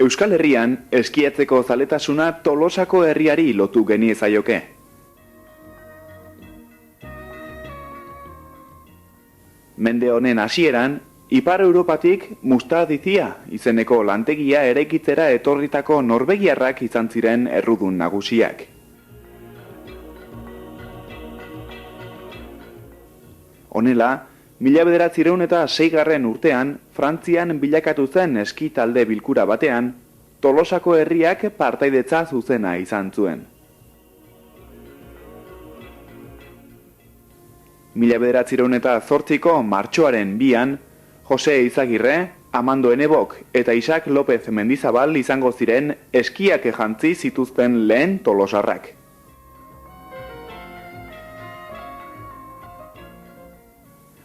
Euskal Herrian, eskiatzeko zaletasuna Tolosako herriari lotu geniezaioke. Mende honen hasieran, Ipar Europatik Mustadizia izeneko lantegia eraikitzera etorritako norvegiarrak izan ziren errudun nagusiak. Honela, 1906 urtean, Frantzian bilakatu zen eski talde bilkura batean, Tolosako herriak partaidetza zuzena izan zuen. 1908ko martxoaren 2an, Jose Izagirre, Amando Enebok eta Isaac López Mendizabal izango ziren eskiak jantzi zituzten lehen tolosarrak.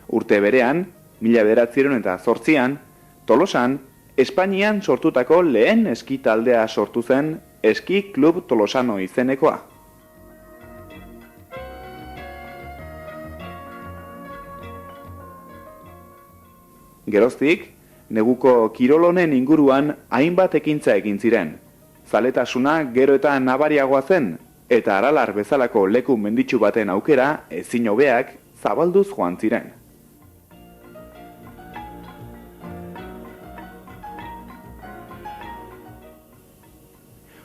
Urte berean, 1908an, Tolosan, Espainian sortutako lehen eski taldea sortu zen Eski Klub Tolosano izenekoa. Geroztik, neguko kirolonen inguruan hainbat ekintza egin ziren. Zaletasuna gero eta nabariagoa zen, eta Aralar bezalako leku menditsu baten aukera ezin hobeak zabalduz joan ziren.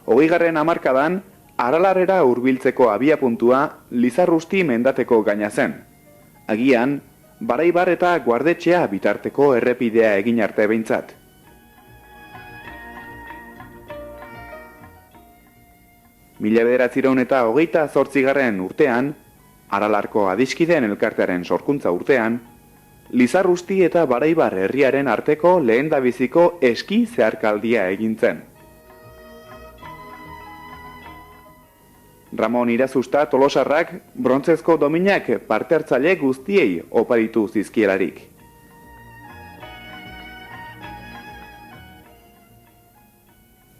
Hogeigarren hamarkadan, Aralarrera hurbiltzeko abiapuntua Lizarrusti mendateko gaina zen. Agian, Baraibar eta Guardetxea bitarteko errepidea egin arte behintzat. Mila 1928 urtean, Aralarko adiskideen elkartearen sorkuntza urtean, Lizarrusti eta Baraibar herriaren arteko lehendabiziko eski zeharkaldia egin zen. Ramon Irazusta Tolosarrak brontzezko dominak parte hartzaile guztiei oparitu zizkielarik.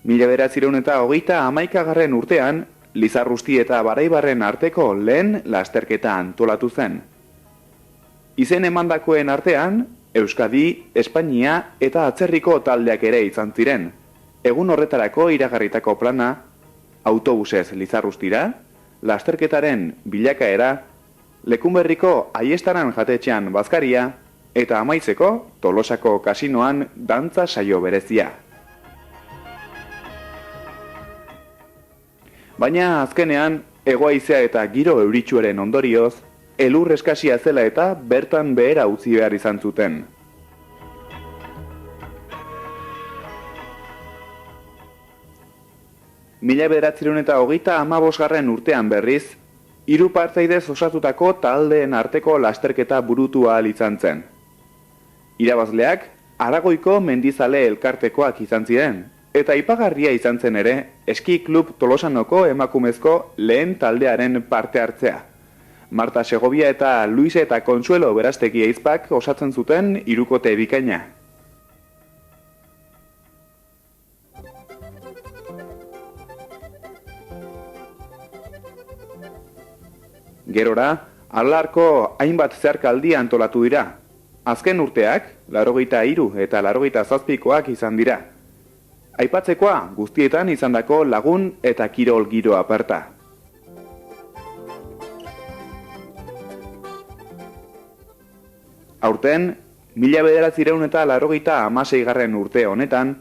Mila 1931 urtean, Lizarrusti eta Baraibarren arteko lehen lasterketa antolatu zen. Izen emandakoen artean, Euskadi, Espainia eta atzerriko taldeak ere izan ziren. Egun horretarako iragarritako plana, autobusez Lizarrustira, lasterketaren bilakaera, Lekunberriko Aiestaran jatetxean bazkaria, eta amaitzeko Tolosako kasinoan dantza saio berezia. Baina azkenean, hegoaizea eta giro euritsuaren ondorioz, elur eskasia zela eta bertan behera utzi behar izan zuten. Mila 1935 urtean berriz, 3 partaidez osatutako taldeen arteko lasterketa burutu ahal izan zen. Irabazleak, Aragoiko mendizale elkartekoak izan ziren, eta aipagarria izan zen ere, Eski Klub Tolosanoko emakumezko lehen taldearen parte hartzea. Marta Segovia eta Luise eta Consuelo Berastegi Eizpak osatzen zuten hirukote bikaina. Gerora, Aralarko hainbat zeharkaldi antolatu dira. Azken urteak, 83 eta 87koak izan dira. Aipatzekoa guztietan izandako lagun eta kirol giro aparta. Aurten, 1986 urte honetan,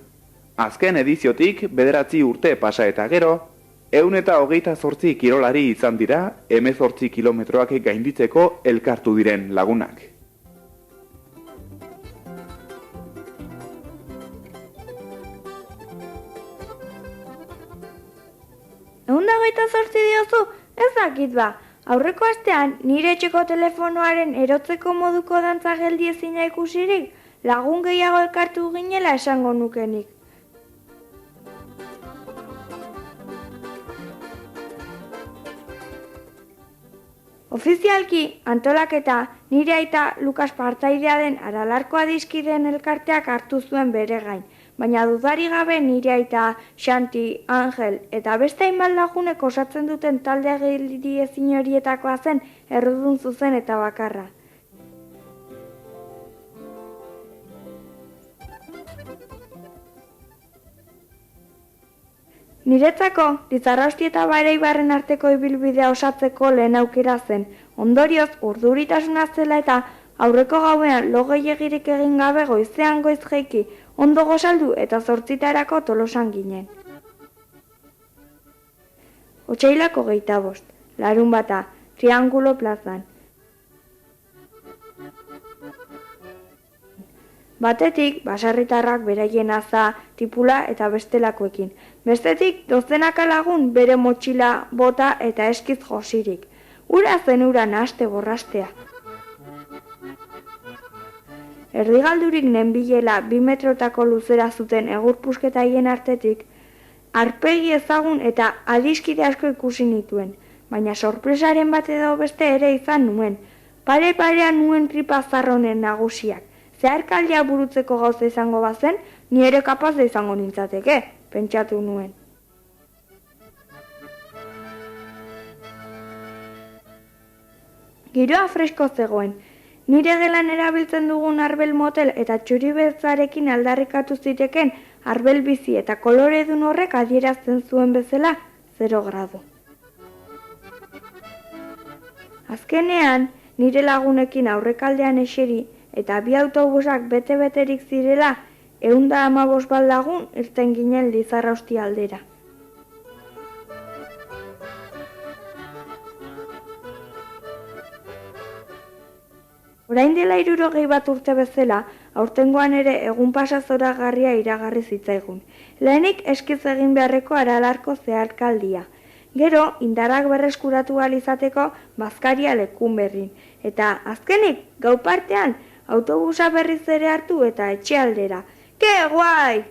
azken ediziotik 9 urte pasa eta gero, 128 kirolari izan dira 18 kilometroak gainditzeko elkartu diren lagunak. Eunda 28 diozu, ez dakit ba. Aurreko astean, nire etxeko telefonoaren erotzeko moduko dantza geldi ezina ikusirik, lagun gehiago elkartu ginela esango nukenik. Ofizialki, antolaketa nire aita Lukas partaidea den Aralarko adiskideen elkarteak hartu zuen bere gain, baina dudari gabe nire aita Xanti, Angel eta beste hainbat lagunek osatzen duten talde geldi ezin horietakoa zen errudun zuzen eta bakarra. Niretzako, Lizarrausti eta Bareibarren arteko ibilbidea osatzeko lehen aukera zen. Ondorioz, urduritasuna zela eta aurreko gauean lo gehiegirik egin gabe goizean goiz jaiki, ondo gozaldu eta 8 Tolosan ginen. Otsailako 25, Larunbata, Triangulo plazan. Batetik, baserritarrak beraien aza, tipula eta bestelakoekin. Bestetik, dozenaka lagun bere motxila, bota eta eskiz josirik. Ura zen ura nahaste borrastea. Erdigaldurik nenbilela 2 metrotako luzera zuten egurpusketa hien artetik, arpegi ezagun eta adiskide asko ikusi nituen, baina sorpresaren bat edo beste ere izan nuen. Pare-parean nuen tripa zarronen nagusiak. Zeharkaldia burutzeko gauza izango bazen, ni ere kapaz da izango nintzateke, pentsatu nuen. Giroa fresko zegoen. Nire gelan erabiltzen dugun arbel motel eta txuri beltzarekin aldarrikatu ziteken arbel bizi eta koloredun horrek adierazten zuen bezala 0 gradu. Azkenean, nire lagunekin aurrekaldean eseri eta 2 autobusak bete-beterik zirela 115 lagun irten ginen Lizarrausti aldera. Orain dela 60 bat urte bezala, aurtengoan ere egun pasa zoragarria iragarri zitzaigun. Lehenik eskiz egin beharreko Aralarko zeharkaldia. Gero, indarrak berreskuratu ahal izateko bazkaria lekun berrin. Eta azkenik, gau partean, autobusa berriz ere hartu eta etxe aldera. Ke guai!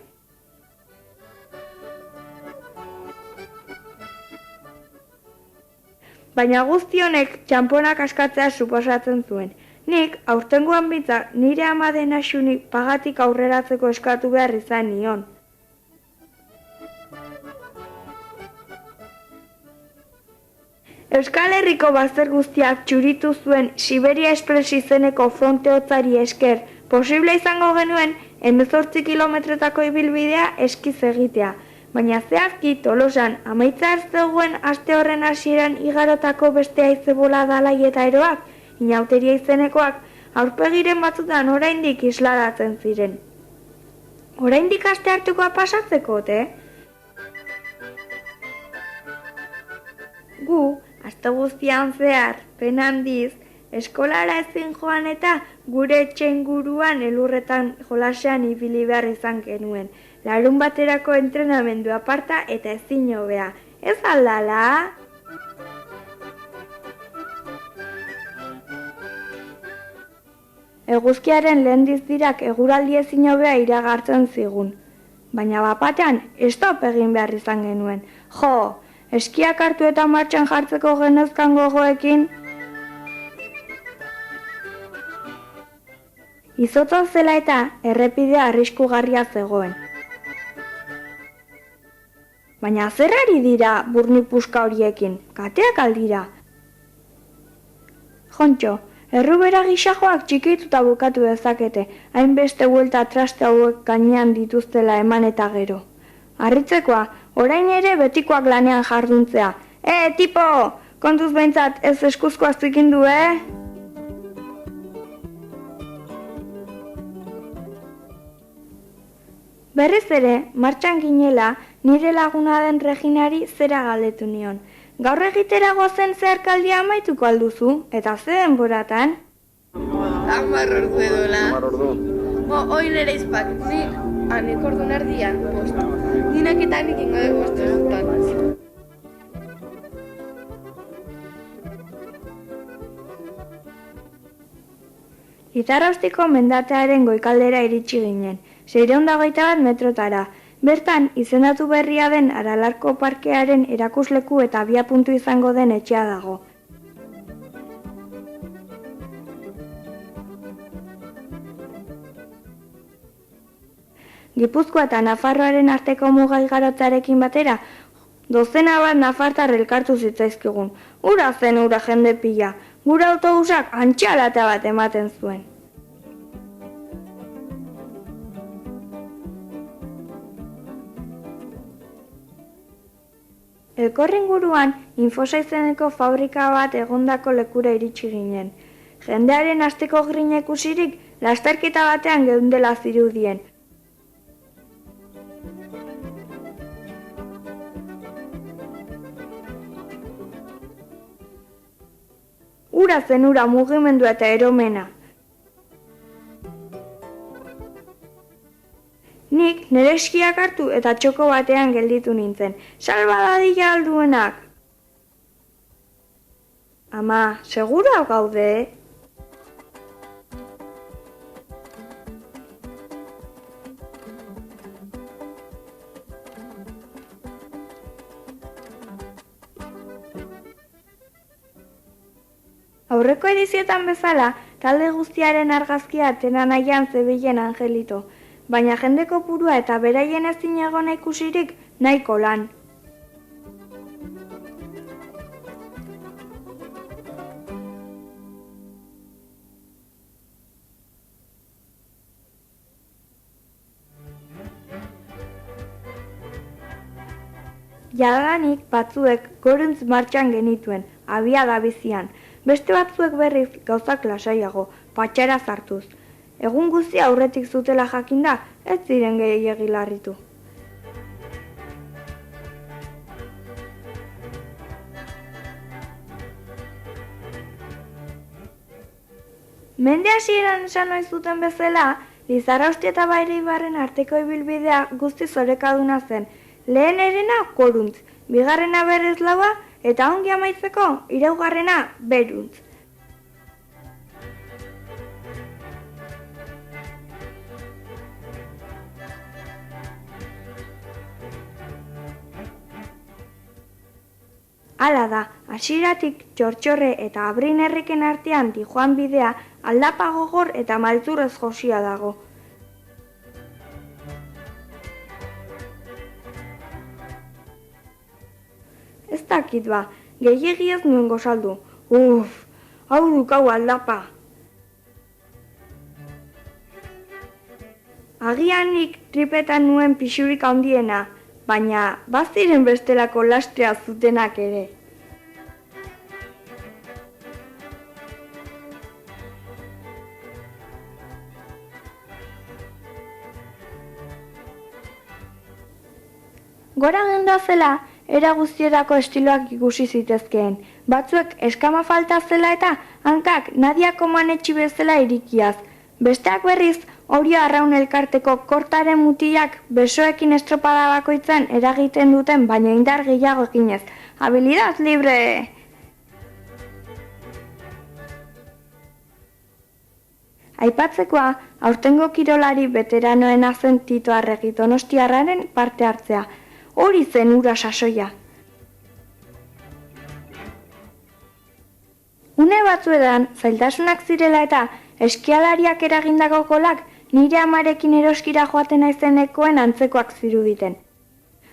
Baina guzti honek txamponak askatzea suposatzen zuen. Nik, aurtengoan bintzak, nire ama den asunik pagatik aurreratzeko eskatu behar izan nion. Euskal Herriko bazter guztiak txuritu zuen Siberia Express izeneko fronte hotzari esker, posible izango genuen 18 kilometrotako ibilbidea eskiz egitea. Baina zehazki Tolosan amaitza zegoen aste horren hasieran igarotako beste haize boladalai eta eroak, inauteria izenekoak, aurpegiren batzutan oraindik isladatzen ziren. Oraindik aste hartukoa pasatzeko, Gu, aste guztian zehar, pena handiz, eskolara ezin joan eta gure etxe inguruan elurretan jolasean ibili behar izan genuen. Larun baterako entrenamendu aparta eta ezin hobea. Ez aldala? Eguzkiaren lehen dizdirak eguraldi ezin hobea iragartzen zigun. Baina bapatean, stop egin behar izan genuen. Jo, eskiak hartu eta martxan jartzeko genezkan gogoekin. Izotza zela eta errepidea arriskugarria zegoen. Baina zerrari dira burni puska horiekin, kateak aldira. Jontxo, errubera gisajoak txikituta bukatu dezakete, hainbeste buelta traste hauek gainean dituztela eman eta gero. Harritzekoa, orain ere betikoak lanean jarduntzea. Tipo, kontuz behintzat ez eskuzko aztikindu, Berriz ere, martxan ginela, nire laguna den Reginari zera galdetu nion. Gaur egitera gozen zeharkaldia amaituko alduzu, eta ze denboratan? 10 ordu edola. 10 ordu. Hoi nire izpak, nik ordu nerdia, bost. Ninak eta nik ingo dugu bost. Lizarraustiko mendatearen goikaldera iritsi ginen, 621 metrotara. Bertan, izendatu berria den Aralarko parkearen erakusleku eta abiapuntu izango den etxea dago. Gipuzkoa eta Nafarroaren arteko muga igarotzarekin batera, dozena bat nafartar elkartu zitzaizkigun. Ura zen ura jende pila, gure autobusak antxalata bat ematen zuen. Elkorri inguruan Infosa izeneko fabrika bat egondako lekura iritsi ginen. Jendearen asteko grina ikusirik, lasterketa batean geundela zirudien. Ura zen ura, mugimendua eta eromena. Nik nire eskiak hartu eta txoko batean gelditu nintzen. Salba dadila alduenak. Ama, segura gaude? Aurreko edizioetan bezala, talde guztiaren argazkia atena nahian zebilen Angelito, baina jende kopurua eta beraien ezin egona ikusirik nahiko lan. Jadanik batzuek goruntz martxan genituen, abiada bizian. Beste batzuek berriz gauzak lasaiago, patxara zartuz. Egun guztia aurretik zutela jakinda, ez ziren gehiegi larritu. Mende hasieran esan ohi zuten bezala, Lizarrausti eta Baire-Ibarren arteko ibilbidea guztiz orekaduna zen. Lehen erena goruntz, bigarrena berrez laua, eta ongi amaitzeko, hirugarrena beruntz. Hala da, hasieratik Txortxorre eta Abrin herriken artean dijoan bidea aldapa gogor eta maltzurrez josia dago. Ez dakit ba, gehiegi ez nuen gozaldu. Hau dukau aldapa. Agianik tripetan nuen pixurik handiena, baina baziren bestelako lastea zutenak ere. Gora gendazela, era guztietako estiloak ikusi zitezkeen. Batzuek eskama falta zela eta hankak Nadiako manetxi bezala irikiaz. Besteak berriz, Orio Arraun elkarteko kortaren mutilak besoekin estropada bakoitzen eragiten duten, baina indar gehiago eginez. Habilidad libre! Aipatzekoa, aurtengo kirolari veteranoena zen Tito Arregi Donostiarraren parte hartzea. Hori zen ura sasoia. Une batzuetan, zailtasunak zirela eta eskialariak eragindako golak nire amarekin eroskira joaten naizenekoen antzekoak ziruditen.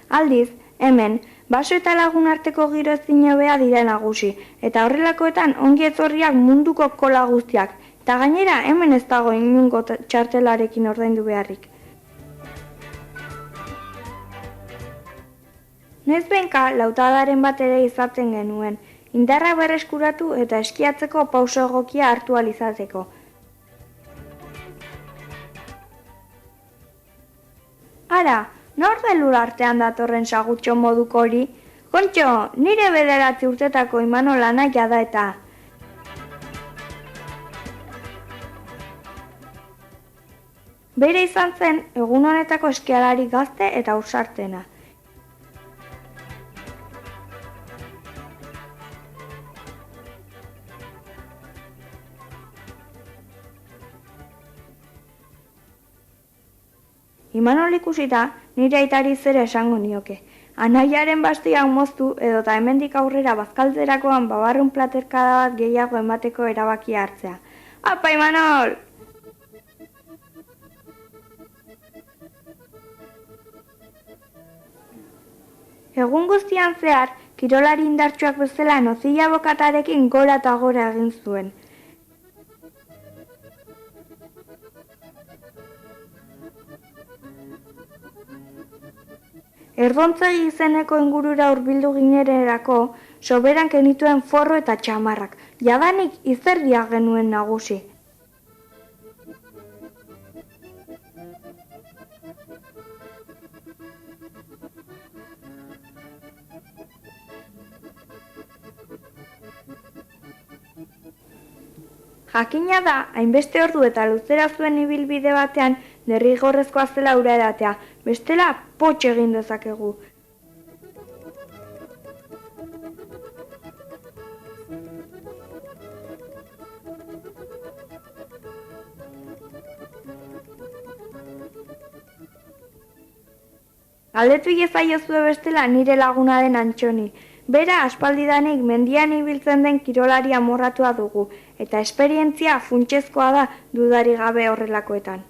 Aldiz, hemen, baso eta lagun arteko giro ezin hobea dira nagusi, eta horrelakoetan ongi etorriak munduko kola guztiak, eta gainera hemen ez dago inungo txartelarekin ordaindu beharrik. Noizbenka lautadaren bat ere izaten genuen, indarra berreskuratu eta eskiatzeko pauso egokia hartu ahal izateko. Ara, nor da elur artean datorren sagutxo moduko hori? Kontxo, nire 9 urtetako Imanol anaia da eta. Bere izan zen, egun honetako eskialari gazte eta ausartena. Imanol ikusita, nire aitari zera esango nioke. Anaiaren bastiak moztu edota hemendik aurrera bazkaltzerakoan babarrun platerkada bat gehiago emateko erabakia hartzea. Apa, Imanol! Egun guztian zehar, kirolari indartsuak bezala nozila bokatarekin gora eta gora egin zuen. Erdontzegi izeneko ingurura hurbildu ginererako, soberan genituen forro eta txamarrak, jadanik izerdia genuen nagusi. Jakina da, hainbeste ordu eta luzera zuen ibilbide batean derrigorrezkoa zela ura edatea, bestela potx egin dezakegu. Galdetu iezaiozue bestela nire laguna den Antxoni. Bera aspaldidanik mendian ibiltzen den kirolari amorratua dugu, eta esperientzia funtsezkoa da dudari gabe horrelakoetan.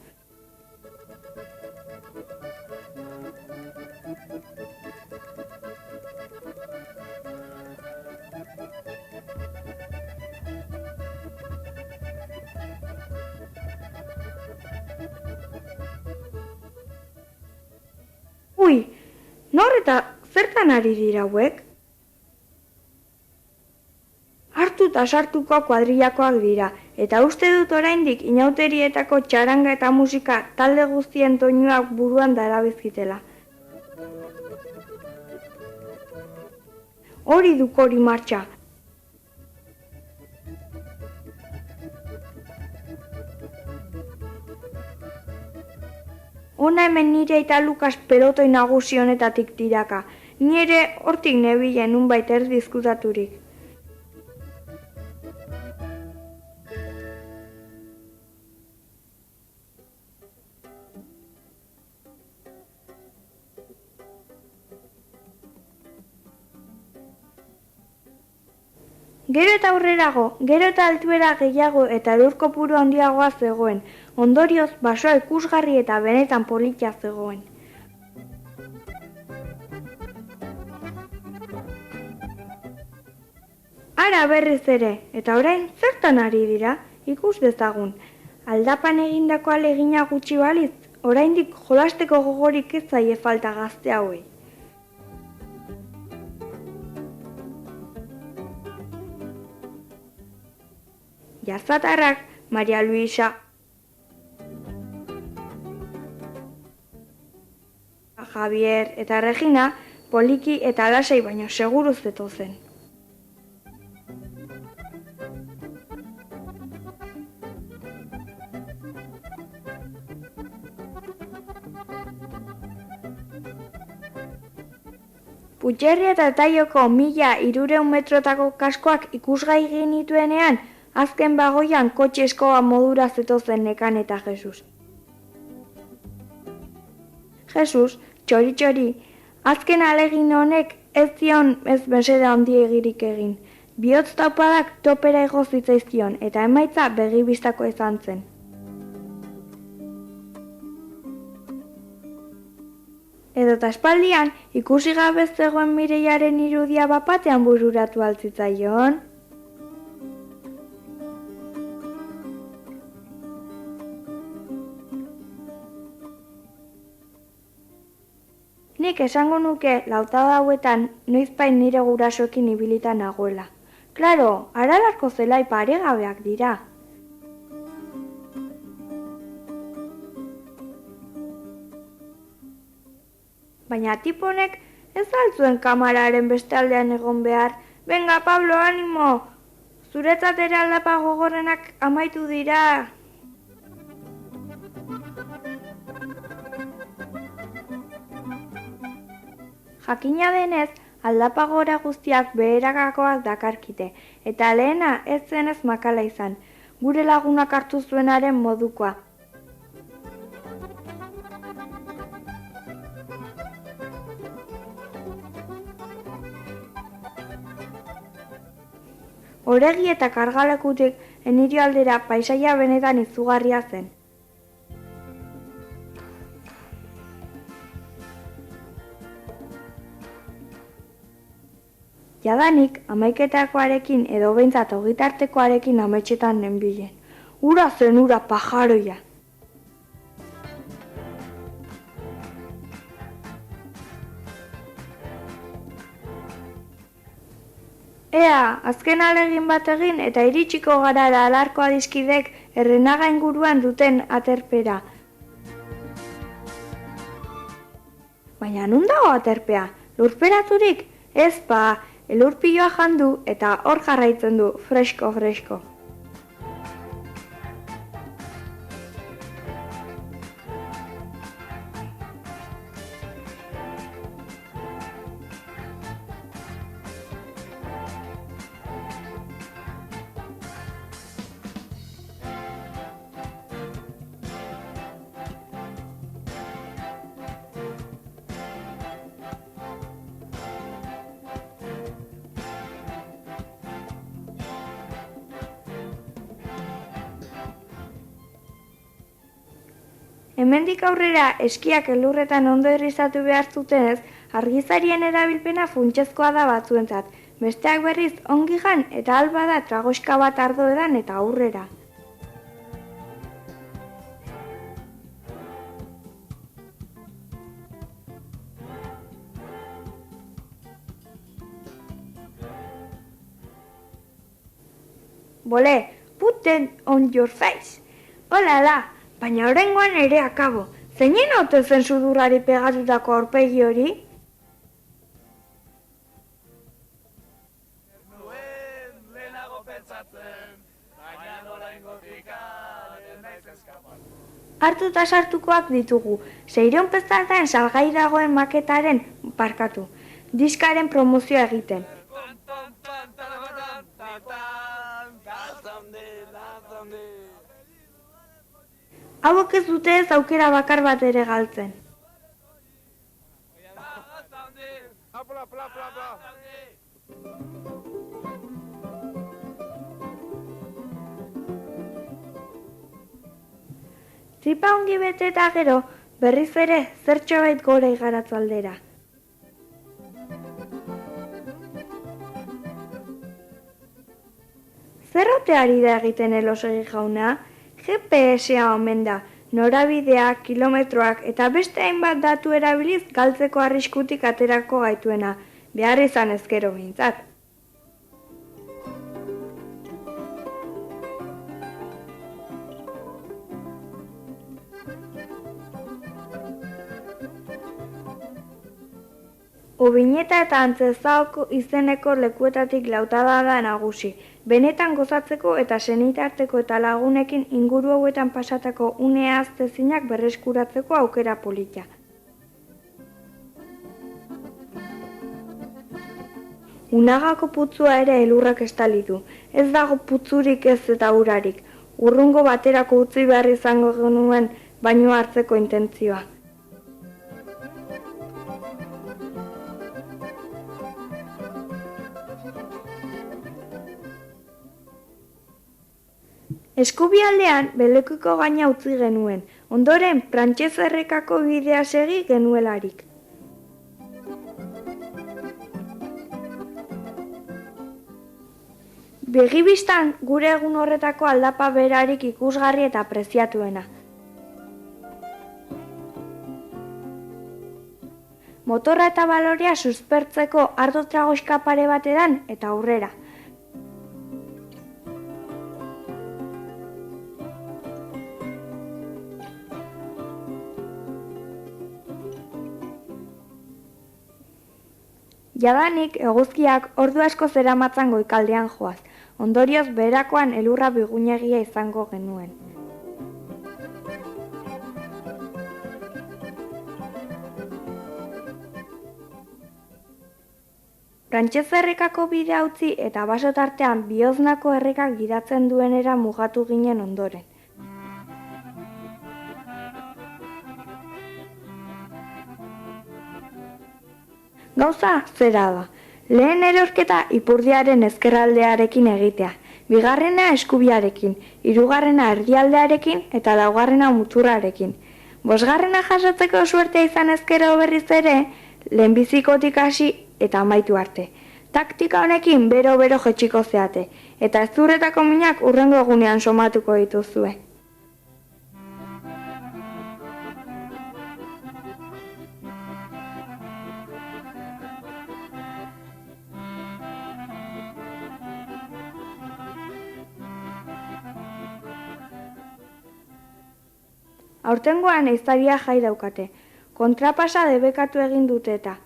Ui, nor eta zertan ari dira hauek? Hartu eta sartuko kuadrillakoak dira, eta uste dut oraindik inauterietako txaranga eta musika talde guztien doinuak buruan darabizkitela. Hori duk hori martxa. Ona hemen nire eta Lukas pelotoi nagusi honetatik tiraka, nire hortik nebilen unbait erdizkutaturik. Gero eta aurrerago, gero eta altuera gehiago eta lur kopuru handiagoa zegoen, ondorioz basoa ikusgarri eta benetan polita zegoen. Ara berriz ere, eta orain zertan ari dira, ikus dezagun. Aldapan egindako ahalegina gutxi balitz, oraindik jolasteko gogorik ez zaie falta gazte hauei. Jarzatarrak, Maria Luisa, Javier eta Regina poliki eta lasai baino seguru zetozen. Putxerri eta Taioko 1300 metrotako kaskoak ikusgai genituenean, azken bagoian kotxe eskoa modura zetozen Nekan eta Jesus. Jesus, txori-txori, azken ahalegin honek ez zion ez mesede handiegirik egin. Bihotz taupadak topera igo zitzaizkion eta emaitza begibistako izan zen. Edota espaldian, ikusi gabe zegoen Mireiaren irudia bapatean bururatu altzitzaion. Nik esango nuke lautada hauetan noizbait nire gurasoekin ibilita nagoela. Klaro, Aralarko zelai paregabeak dira. Baina tiponek ez altzuen kamararen beste aldean egon behar. Venga, Pablo, animo! Zuretzat ere aldapa gogorrenak amaitu dira. Jakina denez, aldapa gora guztiak beherakakoak dakarkite, eta lehena ez zenez makala izan, gure lagunak hartu zuenaren modukoa. Oregi eta kargalekutik enirio aldera paisaia benetan izugarria zen. Jadanik, amaiketakoarekin edo behintzat ogitartekoarekin ametxetan nenbilen. Ura zen ura pajaroia. Ea, azken alegin bat egin eta iritsiko gara Aralarko adiskidek Errenaga inguruan duten aterpera. Baina nun dago aterpea? Lurperaturik? Ez ba, elurpiloa jandu eta hor jarraitzen du, fresko. Hemendik aurrera eskiak elurretan ondo errizatu behar zutenez, argizarien erabilpena funtsezkoa da batzuentzat. Besteak berriz ongi jan eta alba da tragoska bat ardo edan eta aurrera. Bole, put them on your face. Olala! Baina oraingoan ere akabo. Zeinen ote zen sudurrari pegatutako aurpegi hori? Hartuta sartukoak ditugu. 600 pezatan salgai dagoen maketaren parkatu. Diskaren promozioa egiten. Hauek ez dute ez aukera bakar bat ere galtzen. Tripa ongi bete eta gero, berriz ere zertxobait gora igaratzu aldera. Zer ote ari da egiten Elosegi jauna? GPS-a omen da, norabideak, kilometroak eta beste hainbat datu erabiliz galtzeko arriskutik aterako gaituena, behar izan ezkero behintzat. Ubineta eta Antzezaoko izeneko lekuetatik lautada da nagusi, benetan gozatzeko eta senitarteko eta lagunekin inguru hauetan pasatako une ahaztezinak berreskuratzeko aukera polita. Unagako putzua ere elurrak estali du, ez dago putzurik ez eta urarik, urrungo baterako utzi behar izango genuen baino hartzeko intentzioa. Eskubialdean belekuko gaina utzi genuen, ondoren Prantses errekako bidea segi genuelarik. Begibistan gure egun horretako aldapa berarik ikusgarri eta preziatuena. Motorra eta balorea suspertzeko ardo tragoska pare batedan eta aurrera. Jadanik eguzkiak ordu asko zeramatzan goikaldean joaz, ondorioz beherakoan elurra bigunegia izango genuen. Prantses errekako bidea utzi eta baso tartean Bioznako errekak gidatzen duenera mugatu ginen ondoren. Gauza zera da. Lehen erorketa Ipurdiaren ezkerraldearekin egitea, bigarrena eskubiarekin, hirugarrena erdialdearekin eta laugarrena muturrarekin. Bosgarrena jasotzeko suertea izan ezkero berriz ere, lehenbizikotik hasi eta amaitu arte. Taktika honekin bero-bero jetxiko zeate, eta ezurretako minak hurrengo egunean somatuko dituzue. Aurtengoan ehiztaria jai daukate. Kontrapasa debekatu egin dute eta.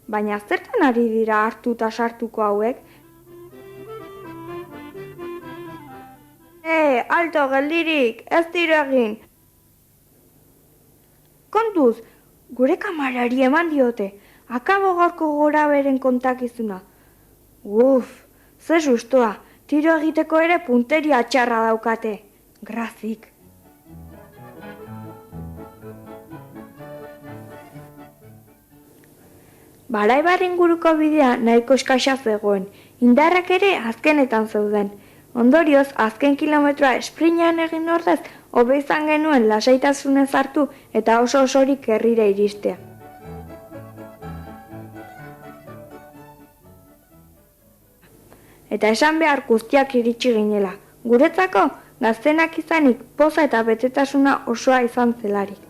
Baina zertan ari dira hartuta sartuko hauek? Alto, geldirik, ez tiro egin. Kontuz, gure kamarari eman diote. Akabo gaurko gora beren kontakizuna. Ze sustoa, tiro egiteko ere punteria txarra daukate. Grazik. Baraibar inguruko bidea nahiko eskasa zegoen, indarrak ere azkenetan zeuden. Ondorioz, azken kilometroa esprinean egin ordez, hobe izan genuen lasaitasunez hartu eta osorik herrira iristea. Eta esan behar guztiak iritsi ginela. Guretzako, gaztenak izanik poza eta betetasuna osoa izan zelarik.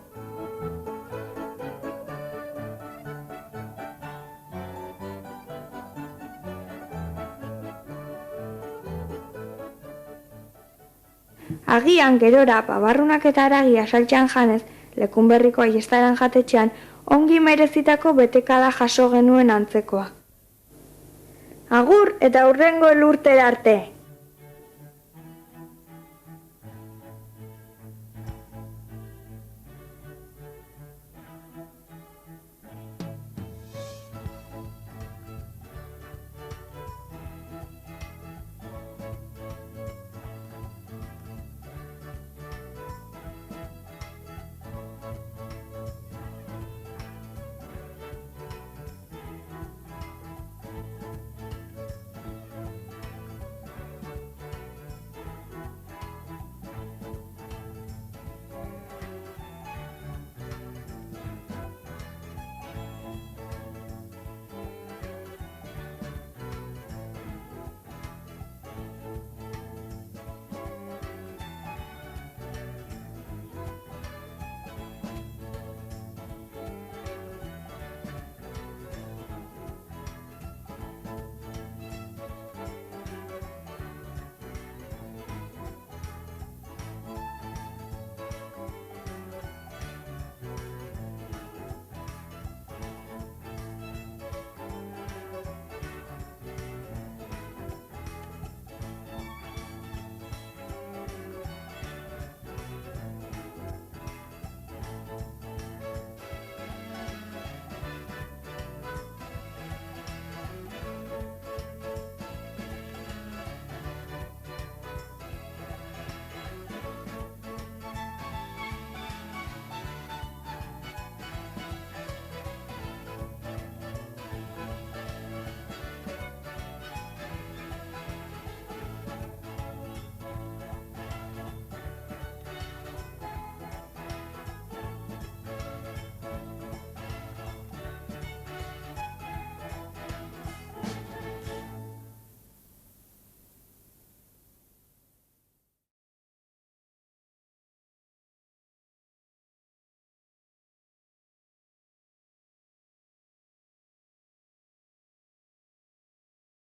Agian gerora babarrunak eta haragia saltxan janez, Lekunberriko aiestaran jatetxean, ongi merezitako betekada jaso genuen antzekoa. Agur eta hurrengo elurtera arte!